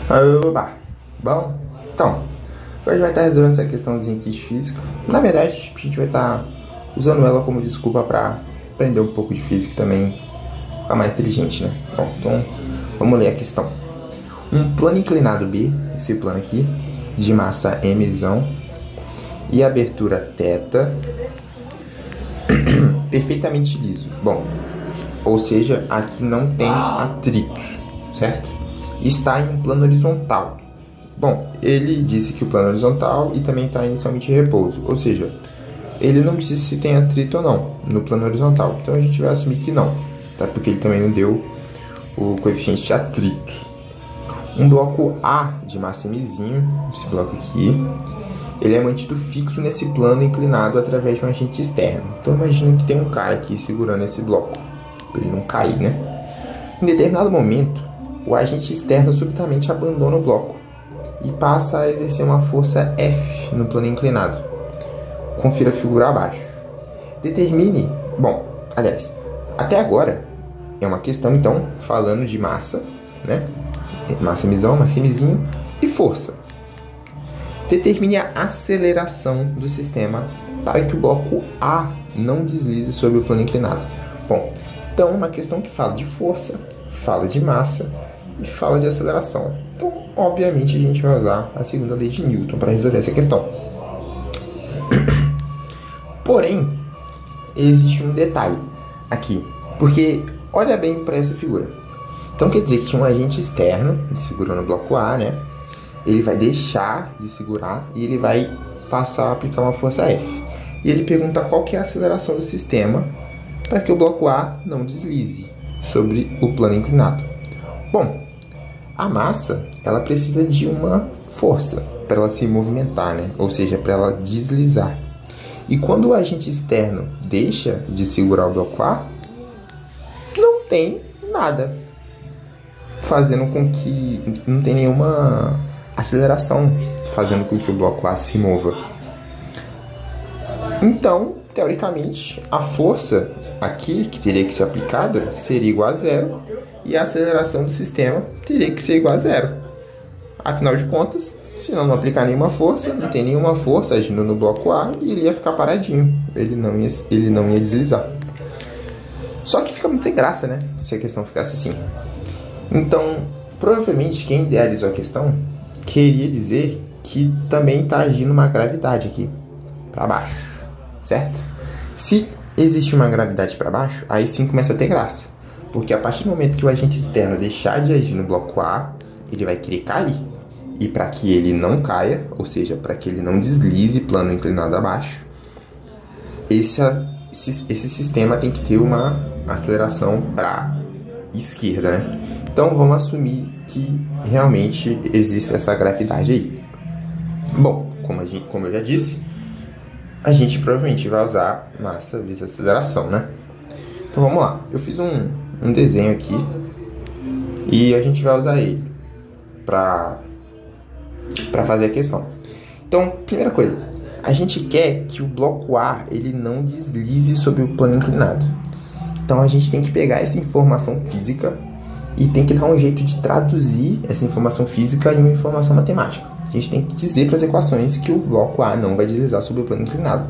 Oba! Bom, então, hoje vai estar resolvendo essa questãozinha aqui de física. Na verdade, a gente vai estar usando ela como desculpa para aprender um pouco de física e também ficar mais inteligente, né? Bom, então, vamos ler a questão. Um plano inclinado B, esse plano aqui, de massa mzão e abertura θ, perfeitamente liso. Bom, ou seja, aqui não tem atrito, certo? Está em um plano horizontal. Bom, ele disse que o plano horizontal e também está inicialmente em repouso, ou seja, ele não disse se tem atrito ou não no plano horizontal, então a gente vai assumir que não, tá? Porque ele também não deu o coeficiente de atrito. Um bloco A de massa mzinho, esse bloco aqui, ele é mantido fixo nesse plano inclinado através de um agente externo. Então imagina que tem um cara aqui segurando esse bloco, para ele não cair, né? Em determinado momento, o agente externo subitamente abandona o bloco e passa a exercer uma força F no plano inclinado. Confira a figura abaixo. Determine... Bom, aliás, até agora é uma questão, então, falando de massa, né? Massa mzão, massa mzinho e força. Determine a aceleração do sistema para que o bloco A não deslize sobre o plano inclinado. Bom, então, uma questão que fala de força, fala de massa e fala de aceleração. Então, obviamente, a gente vai usar a segunda lei de Newton para resolver essa questão. Porém, existe um detalhe aqui, porque olha bem para essa figura. Então, quer dizer que tinha um agente externo segurando o bloco A, né? Ele vai deixar de segurar e ele vai passar a aplicar uma força F. E ele pergunta qual que é a aceleração do sistema para que o bloco A não deslize sobre o plano inclinado. Bom, a massa, ela precisa de uma força para ela se movimentar, né? Ou seja, para ela deslizar. E quando o agente externo deixa de segurar o bloco A, não tem nada, fazendo com que não tem nenhuma aceleração fazendo com que o bloco A se mova. Então, teoricamente, a força aqui que teria que ser aplicada seria igual a zero e a aceleração do sistema teria que ser igual a zero. Afinal de contas, se não aplicar nenhuma força, não tem nenhuma força agindo no bloco A e ele ia ficar paradinho, ele não ia deslizar. Só que fica muito sem graça, né? Se a questão ficasse assim. Então, provavelmente quem idealizou a questão queria dizer que também está agindo uma gravidade aqui, para baixo, certo? Se existe uma gravidade para baixo, aí sim começa a ter graça. Porque a partir do momento que o agente externo deixar de agir no bloco A, ele vai querer cair. E para que ele não caia, ou seja, para que ele não deslize plano inclinado abaixo, esse sistema tem que ter uma aceleração para esquerda, né? Então vamos assumir que realmente existe essa gravidade aí. Bom, como eu já disse, a gente provavelmente vai usar massa vezes aceleração, né? Então vamos lá. Eu fiz um desenho aqui e a gente vai usar ele para fazer a questão. Então, primeira coisa, a gente quer que o bloco A ele não deslize sobre o plano inclinado. Então a gente tem que pegar essa informação física e tem que dar um jeito de traduzir essa informação física em uma informação matemática. A gente tem que dizer para as equações que o bloco A não vai deslizar sobre o plano inclinado.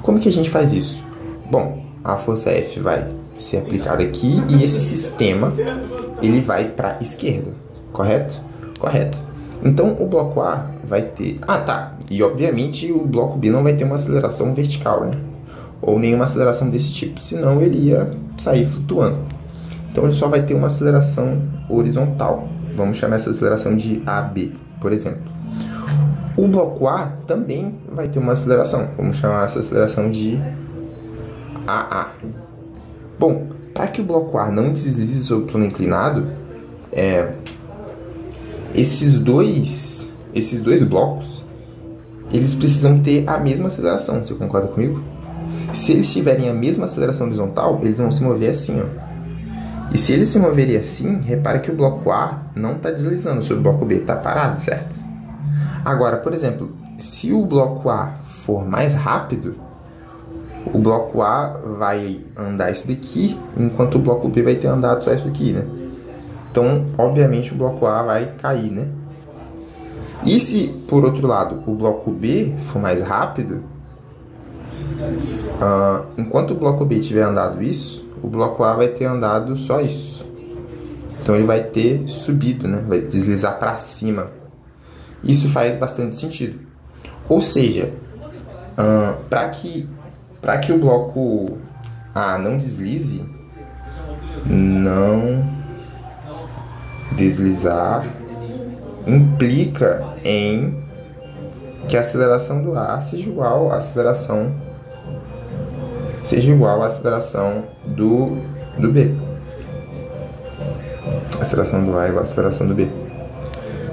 Como que a gente faz isso? Bom, a força F vai ser aplicada aqui e esse sistema ele vai para a esquerda, correto? Correto. Então o bloco A vai ter... Ah, tá. E obviamente o bloco B não vai ter uma aceleração vertical, né? Ou nenhuma aceleração desse tipo, senão ele ia sair flutuando. Então ele só vai ter uma aceleração horizontal. Vamos chamar essa aceleração de AB, por exemplo. O bloco A também vai ter uma aceleração. Vamos chamar essa aceleração de AA. Bom, para que o bloco A não deslize sobre o plano inclinado, esses dois blocos, eles precisam ter a mesma aceleração. Você concorda comigo? Se eles tiverem a mesma aceleração horizontal, eles vão se mover assim, ó. E se eles se moverem assim, repara que o bloco A não está deslizando sobre o bloco B, está parado, certo? Agora, por exemplo, se o bloco A for mais rápido, o bloco A vai andar isso daqui, enquanto o bloco B vai ter andado só isso aqui, né? Então, obviamente, o bloco A vai cair, né? E se, por outro lado, o bloco B for mais rápido, enquanto o bloco B tiver andado isso, o bloco A vai ter andado só isso. Então, ele vai ter subido, né? Vai deslizar para cima. Isso faz bastante sentido. Ou seja, para que o bloco A não deslize, não deslizar implica em que a aceleração do A seja igual à aceleração do B. A aceleração do A é igual à aceleração do B.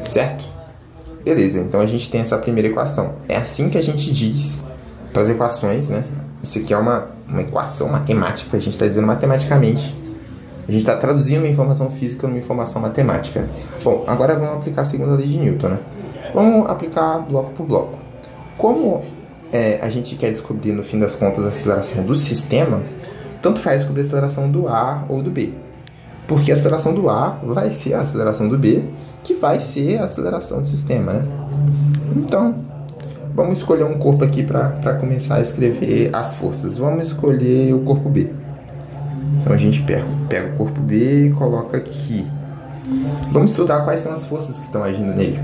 Certo? Beleza, então a gente tem essa primeira equação. É assim que a gente diz para as equações, né? Isso aqui é uma equação matemática, a gente está dizendo matematicamente. A gente está traduzindo uma informação física numa informação matemática. Bom, agora vamos aplicar a segunda lei de Newton, né? Vamos aplicar bloco por bloco. Como a gente quer descobrir, no fim das contas, a aceleração do sistema, tanto faz descobrir a aceleração do A ou do B. Porque a aceleração do A vai ser a aceleração do B, que vai ser a aceleração do sistema, né? Então, vamos escolher um corpo aqui para começar a escrever as forças. Vamos escolher o corpo B. Então, a gente pega o corpo B e coloca aqui. Vamos estudar quais são as forças que estão agindo nele.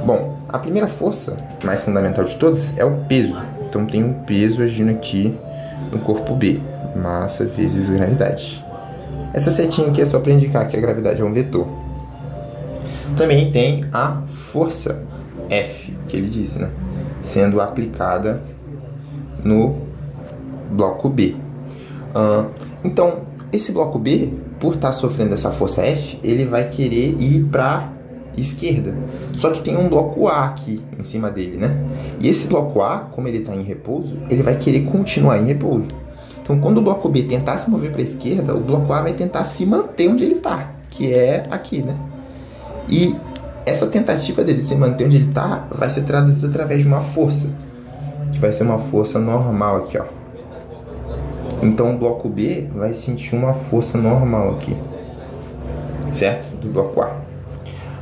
Bom, a primeira força, mais fundamental de todas, é o peso. Então, tem um peso agindo aqui no corpo B. Massa vezes gravidade. Essa setinha aqui é só para indicar que a gravidade é um vetor. Também tem a força F, que ele disse, né? Sendo aplicada no bloco B. Então, esse bloco B, por estar sofrendo essa força F, ele vai querer ir para esquerda. Só que tem um bloco A aqui em cima dele, né? E esse bloco A, como ele está em repouso, ele vai querer continuar em repouso. Então, quando o bloco B tentar se mover para a esquerda, o bloco A vai tentar se manter onde ele está, que é aqui, né? E essa tentativa dele se manter onde ele está vai ser traduzida através de uma força, que vai ser uma força normal aqui, ó. Então, o bloco B vai sentir uma força normal aqui, certo? Do bloco A.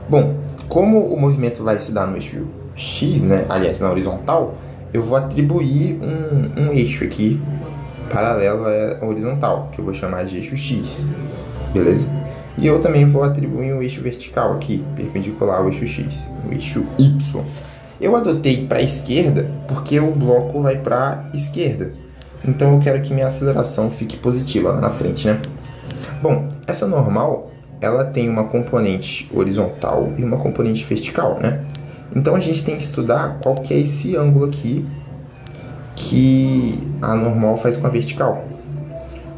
Bom, como o movimento vai se dar no eixo X, né? Aliás, na horizontal, eu vou atribuir um eixo aqui paralelo à horizontal, que eu vou chamar de eixo X, beleza? E eu também vou atribuir um eixo vertical aqui, perpendicular ao eixo X, o eixo Y. Eu adotei para a esquerda porque o bloco vai para a esquerda. Então eu quero que minha aceleração fique positiva lá na frente, né? Bom, essa normal, ela tem uma componente horizontal e uma componente vertical, né? Então a gente tem que estudar qual que é esse ângulo aqui que a normal faz com a vertical.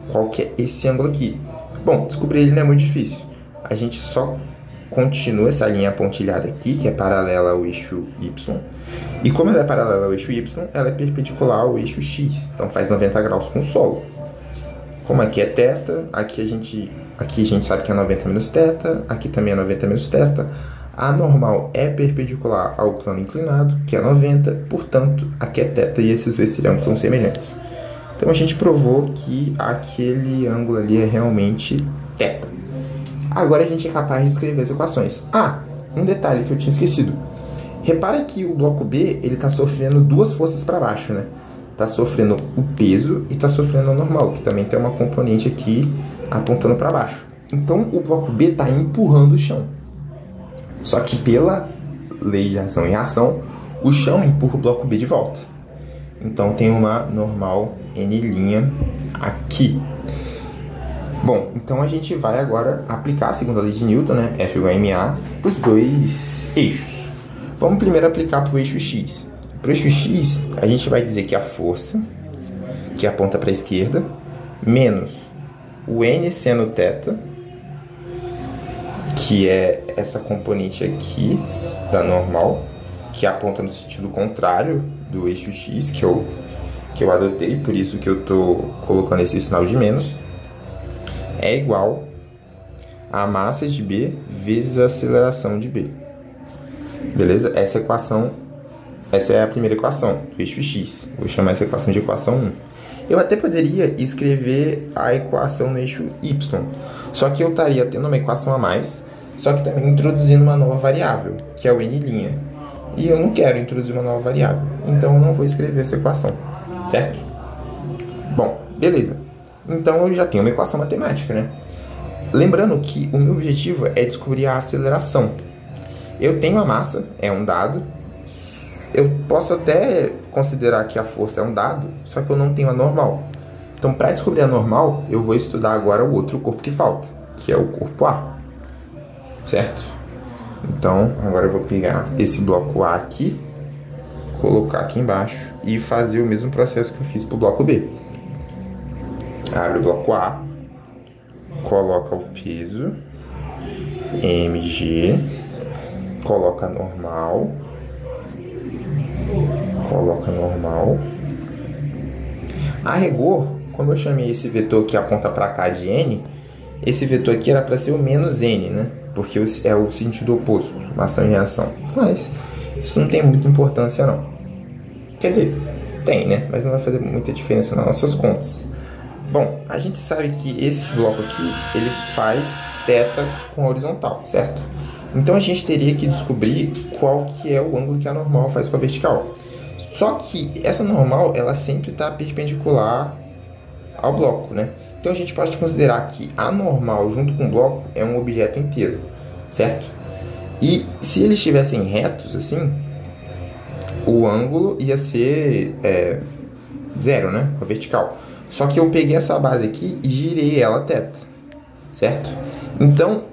Qual que é esse ângulo aqui? Bom, descobrir ele não é muito difícil. A gente só continua essa linha pontilhada aqui, que é paralela ao eixo Y. E como ela é paralela ao eixo Y, ela é perpendicular ao eixo X. Então faz 90 graus com o solo. Como aqui é θ, aqui a gente sabe que é 90 menos θ, aqui também é 90 menos θ. A normal é perpendicular ao plano inclinado, que é 90, portanto, aqui é θ e esses dois triângulos são semelhantes. Então a gente provou que aquele ângulo ali é realmente θ. Agora a gente é capaz de escrever as equações. Um detalhe que eu tinha esquecido. Repara que o bloco B ele está sofrendo duas forças para baixo, né? Está sofrendo o peso e está sofrendo a normal, que também tem uma componente aqui apontando para baixo. Então o bloco B está empurrando o chão. Só que pela lei de ação e reação, o chão empurra o bloco B de volta. Então tem uma normal N' aqui. Bom, então a gente vai agora aplicar a segunda lei de Newton, né? F igual a ma, para os dois eixos. Vamos primeiro aplicar para o eixo X. Para o eixo X, a gente vai dizer que a força, que aponta para a esquerda, menos o N seno θ, que é essa componente aqui da normal, que aponta no sentido contrário do eixo X, que eu adotei, por isso que eu estou colocando esse sinal de menos, é igual a massa de B vezes a aceleração de B. Beleza? Essa é a primeira equação do eixo X. Vou chamar essa equação de equação 1. Eu até poderia escrever a equação no eixo y, só que eu estaria tendo uma equação a mais, só que também introduzindo uma nova variável, que é o n'. E eu não quero introduzir uma nova variável, então eu não vou escrever essa equação, certo? Bom, beleza. Então eu já tenho uma equação matemática, né? Lembrando que o meu objetivo é descobrir a aceleração. Eu tenho a massa, é um dado. Eu posso até considerar que a força é um dado, só que eu não tenho a normal. Então, para descobrir a normal, eu vou estudar agora o outro corpo que falta, que é o corpo A, certo? Então, agora eu vou pegar esse bloco A aqui, colocar aqui embaixo e fazer o mesmo processo que eu fiz para o bloco B. Abre o bloco A, coloca o peso, mg, coloca normal, A rigor, como eu chamei esse vetor que aponta para cá de n, esse vetor aqui era para ser o menos n, né? Porque é o sentido oposto, ação e reação. Mas isso não tem muita importância, não. Quer dizer, tem, né? Mas não vai fazer muita diferença nas nossas contas. Bom, a gente sabe que esse bloco aqui, ele faz θ com a horizontal, certo? Então a gente teria que descobrir qual que é o ângulo que a normal faz com a vertical. Só que essa normal, ela sempre está perpendicular ao bloco, né? Então a gente pode considerar que a normal junto com o bloco é um objeto inteiro, certo? E se eles estivessem retos assim, o ângulo ia ser zero, né? Com a vertical. Só que eu peguei essa base aqui e girei ela θ, certo? Então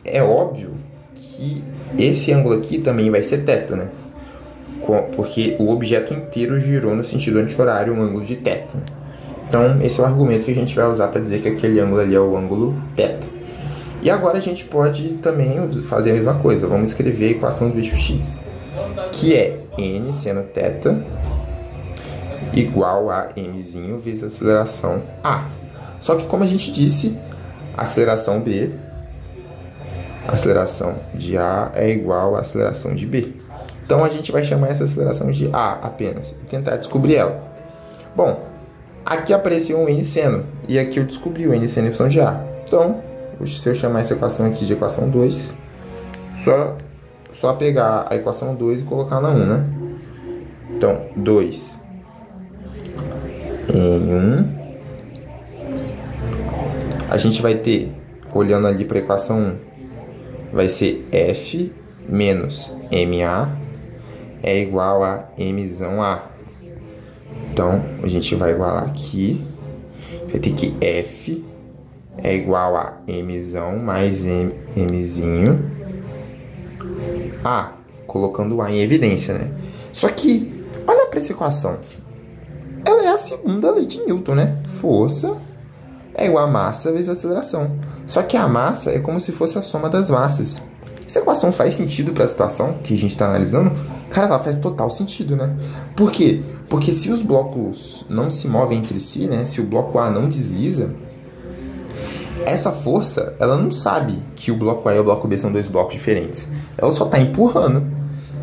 é óbvio que esse ângulo aqui também vai ser θ, né? Porque o objeto inteiro girou no sentido anti-horário, um ângulo de θ. Então, esse é o argumento que a gente vai usar para dizer que aquele ângulo ali é o ângulo θ. E agora a gente pode também fazer a mesma coisa. Vamos escrever a equação do eixo x, que é n seno θ igual a mzinho vezes a aceleração A. Só que, como a gente disse, a aceleração B, a aceleração de A é igual à aceleração de B. Então, a gente vai chamar essa aceleração de A apenas e tentar descobrir ela. Bom, aqui apareceu um n seno, e aqui eu descobri o n seno em função de A. Então, se eu chamar essa equação aqui de equação 2, só pegar a equação 2 e colocar na 1, né? Então, 2 em 1. A gente vai ter, olhando ali para a equação 1, vai ser F menos MA é igual a Mzão A. Então, a gente vai igualar aqui. Vai ter que F é igual a Mzão mais Mzinho A, colocando o A em evidência, né? Só que, olha para essa equação. Ela é a segunda lei de Newton, né? Força é igual a massa vezes a aceleração. Só que a massa é como se fosse a soma das massas. Essa equação faz sentido para a situação que a gente está analisando? Cara, ela faz total sentido, né? Por quê? Porque se os blocos não se movem entre si, né? Se o bloco A não desliza, essa força, ela não sabe que o bloco A e o bloco B são dois blocos diferentes. Ela só está empurrando.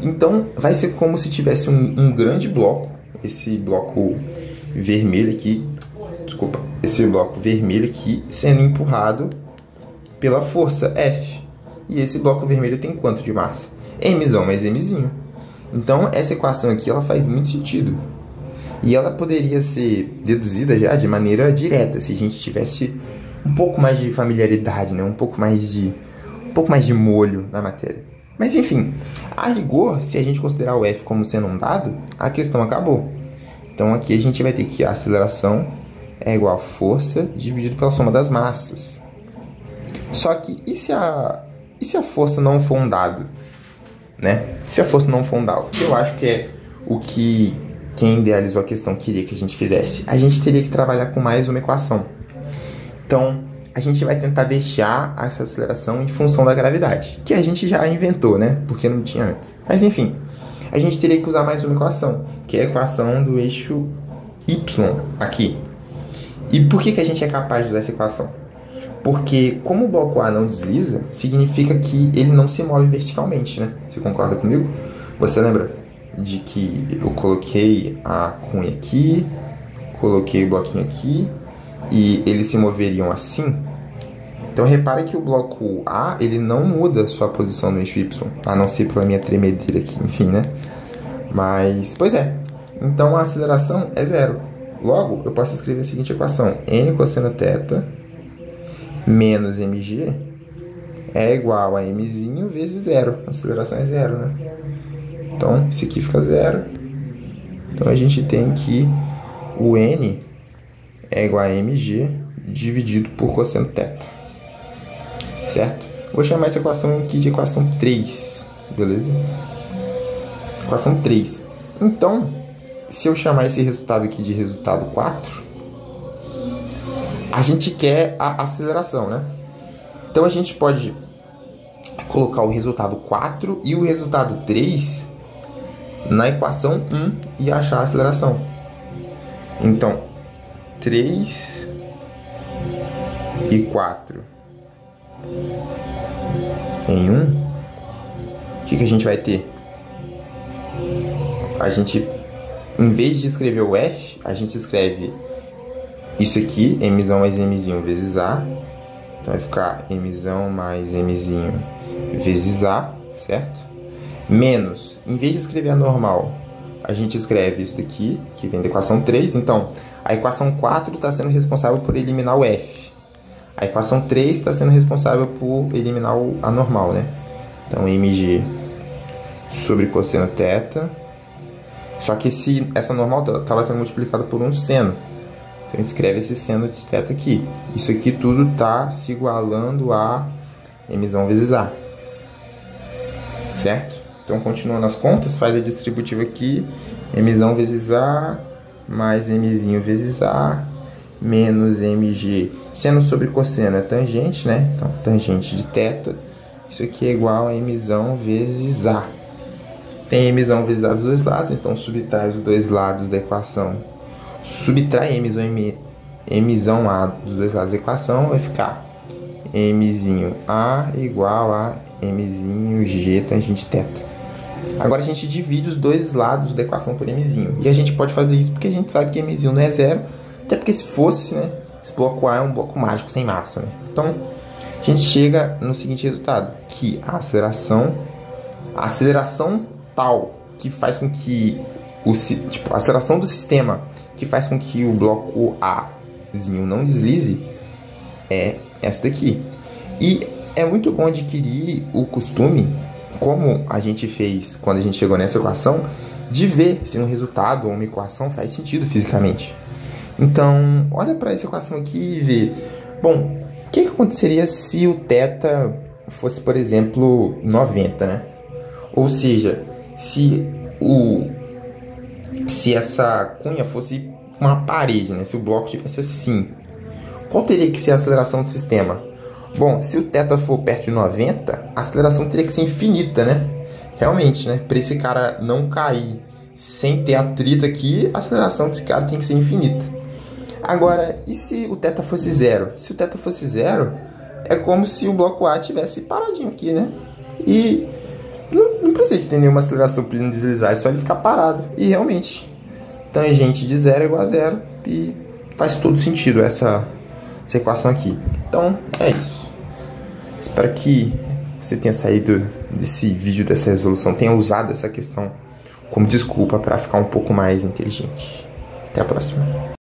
Então, vai ser como se tivesse um grande bloco, esse bloco vermelho aqui, desculpa, esse bloco vermelho aqui sendo empurrado pela força F. E esse bloco vermelho tem quanto de massa? Mzão mais Mzinho. Então, essa equação aqui, ela faz muito sentido. E ela poderia ser deduzida já de maneira direta, se a gente tivesse um pouco mais de familiaridade, né? um pouco mais de molho na matéria. Mas, enfim, a rigor, se a gente considerar o F como sendo um dado, a questão acabou. Então, aqui a gente vai ter que a aceleração é igual a força dividido pela soma das massas. Só que, e se a força não for um dado? Né? Se a força não for um dado, eu acho que é o que quem idealizou a questão queria que a gente fizesse. A gente teria que trabalhar com mais uma equação. Então, a gente vai tentar deixar essa aceleração em função da gravidade, que a gente já inventou, né? Porque não tinha antes. Mas, enfim, a gente teria que usar mais uma equação, que é a equação do eixo Y aqui. E por que a gente é capaz de usar essa equação? Porque, como o bloco A não desliza, significa que ele não se move verticalmente, né? Você concorda comigo? Você lembra de que eu coloquei a cunha aqui, coloquei o bloquinho aqui e eles se moveriam assim. Então repara que o bloco A, ele não muda sua posição no eixo Y, a não ser pela minha tremedeira aqui, enfim, né? Mas, pois é. Então a aceleração é zero. Logo, eu posso escrever a seguinte equação: n cosseno θ menos mg é igual a mzinho vezes zero. A aceleração é zero, né? Então, isso aqui fica zero. Então, a gente tem que o n é igual a mg dividido por cosseno θ. Certo? Vou chamar essa equação aqui de equação 3. Beleza? Equação 3. Então, se eu chamar esse resultado aqui de resultado 4, a gente quer a aceleração, né? Então, a gente pode colocar o resultado 4 e o resultado 3 na equação 1 e achar a aceleração. Então, 3 e 4 em 1, o que a gente vai ter? A gente, em vez de escrever o F, a gente escreve isso aqui, mzão mais mzinho vezes A. Então vai ficar mzão mais mzinho vezes A, certo? Menos, em vez de escrever a normal, a gente escreve isso daqui, que vem da equação 3. Então, a equação 4 está sendo responsável por eliminar o F. A equação 3 está sendo responsável por eliminar a normal, né? Então, mg sobre cosseno θ. Só que essa normal estava sendo multiplicada por um seno. Então, escreve esse seno de θ aqui. Isso aqui tudo está se igualando a mzão vezes A. Certo? Então, continuando as contas, faz a distributiva aqui. Mzão vezes A mais mzinho vezes A menos mg. Seno sobre cosseno é tangente, né? Então, tangente de θ. Isso aqui é igual a mzão vezes A. Tem mzão vezes A dos dois lados, então subtrai os dois lados da equação. Subtrai mzão A dos dois lados da equação, vai ficar mzinho A igual a mzinho G tangente θ. Agora a gente divide os dois lados da equação por mzinho. E a gente pode fazer isso porque a gente sabe que mzinho não é zero, até porque se fosse, né, esse bloco A é um bloco mágico sem massa, né? Então, a gente chega no seguinte resultado, que a aceleração tal que faz com que a aceleração do sistema que faz com que o bloco Azinho não deslize é essa daqui. E é muito bom adquirir o costume, como a gente fez quando a gente chegou nessa equação, de ver se um resultado ou uma equação faz sentido fisicamente. Então, olha para essa equação aqui e vê. Bom, o que aconteceria se o θ fosse, por exemplo, 90, né? Ou seja, se essa cunha fosse uma parede, né? Se o bloco tivesse assim, qual teria que ser a aceleração do sistema? Bom, se o θ for perto de 90, a aceleração teria que ser infinita, né? Realmente, né? Para esse cara não cair sem ter atrito aqui, a aceleração desse cara tem que ser infinita. Agora, e se o θ fosse zero? Se o θ fosse zero, é como se o bloco A tivesse paradinho aqui, né? E não precisa de ter nenhuma aceleração para ele não deslizar, é só ele ficar parado. E realmente, tangente de zero é igual a zero. E faz todo sentido essa equação aqui. Então, é isso. Espero que você tenha saído desse vídeo, dessa resolução, tenha usado essa questão como desculpa para ficar um pouco mais inteligente. Até a próxima.